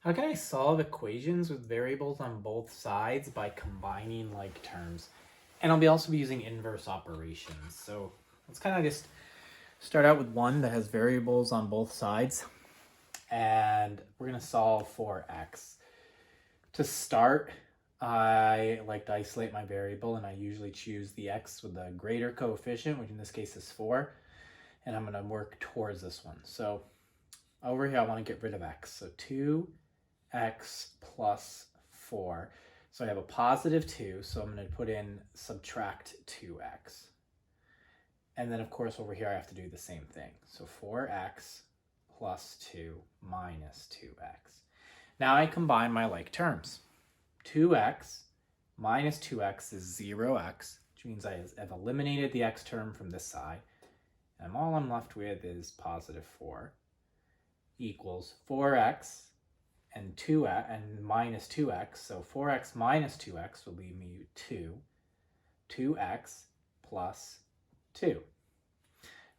How can I solve equations with variables on both sides by combining like terms? And I'll be also be using inverse operations. So let's kind of just start out with one that has variables on both sides. And we're going to solve for x. To start, I like to isolate my variable, and I usually choose the x with the greater coefficient, which in this case is 4. And I'm going to work towards this one. So over here, I want to get rid of x. So 2x plus 4. So I have a positive 2, so I'm going to put in subtract 2x. And then, of course, over here, I have to do the same thing. So 4x plus 2 minus 2x. Now I combine my like terms. 2x minus 2x is 0x, which means I have eliminated the x term from this side. And all I'm left with is positive 4 equals 4x and 2x and minus 2x. So 4x minus 2x will leave me 2. 2x plus 2.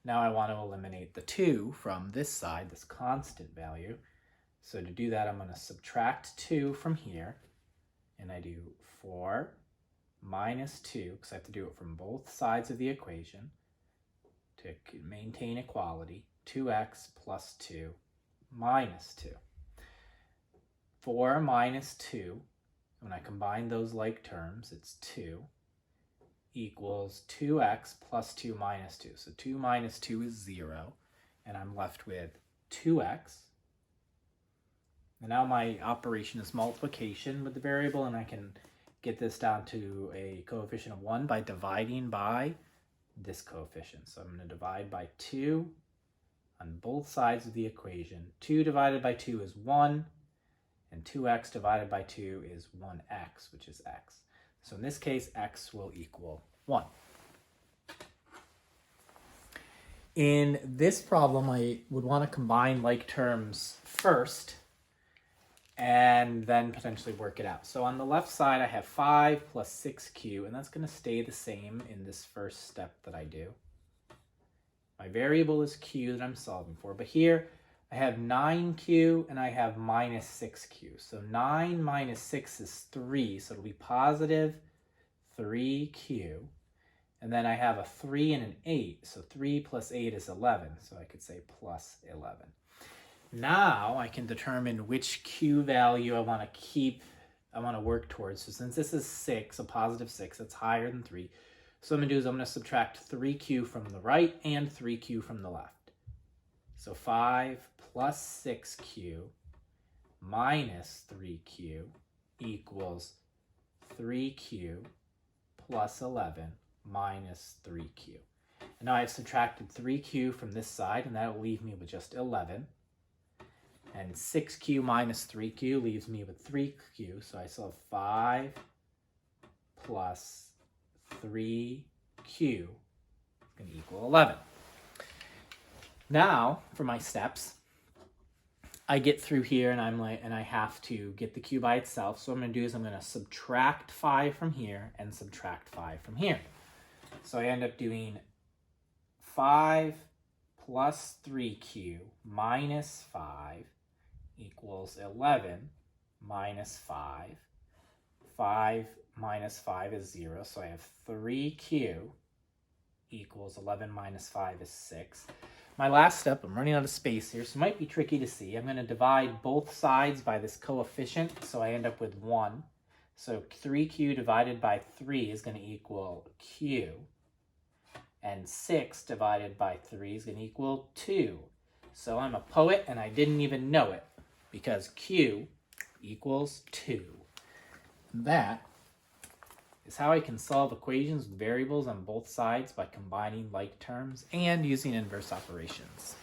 Now I want to eliminate the 2 from this side, this constant value. So to do that, I'm going to subtract 2 from here. And I do 4 minus 2, because I have to do it from both sides of the equation to maintain equality. 2x plus 2 minus 2. 4 minus 2, when I combine those like terms, it's 2, equals 2x plus 2 minus 2. So 2 minus 2 is 0, and I'm left with 2x. And now my operation is multiplication with the variable, and I can get this down to a coefficient of 1 by dividing by this coefficient. So I'm going to divide by 2 on both sides of the equation. 2 divided by 2 is 1, and 2x divided by 2 is 1x, which is x. So in this case, x will equal 1. In this problem, I would want to combine like terms first and then potentially work it out. So on the left side, I have 5 plus 6q, and that's going to stay the same in this first step that I do. My variable is q that I'm solving for, but here I have 9q and I have minus 6q. So 9 minus 6 is 3, so it'll be positive 3q. And then I have a 3 and an 8, so 3 plus 8 is 11, so I could say plus 11. Now I can determine which q value I want to keep, I want to work towards. So since this is 6, a positive 6, that's higher than 3. So what I'm going to do is I'm going to subtract 3q from the right and 3q from the left. So 5 plus 6q minus 3q equals 3q plus 11 minus 3q. And now I've subtracted 3q from this side, and that will leave me with just 11. And 6q minus 3q leaves me with 3q, so I still have 5 plus 3q is going to equal 11. Now, for my steps, I get through here and I have to get the q by itself. So what I'm going to do is I'm going to subtract 5 from here and subtract 5 from here. So I end up doing 5 plus 3q minus 5 equals 11 minus 5. 5 minus 5 is 0, so I have 3q equals 11 minus 5 is 6. My last step, I'm running out of space here, so it might be tricky to see. I'm going to divide both sides by this coefficient, so I end up with 1. So 3q divided by 3 is going to equal q. And 6 divided by 3 is going to equal 2. So I'm a poet, and I didn't even know it, because q equals 2. That is how I can solve equations with variables on both sides by combining like terms and using inverse operations.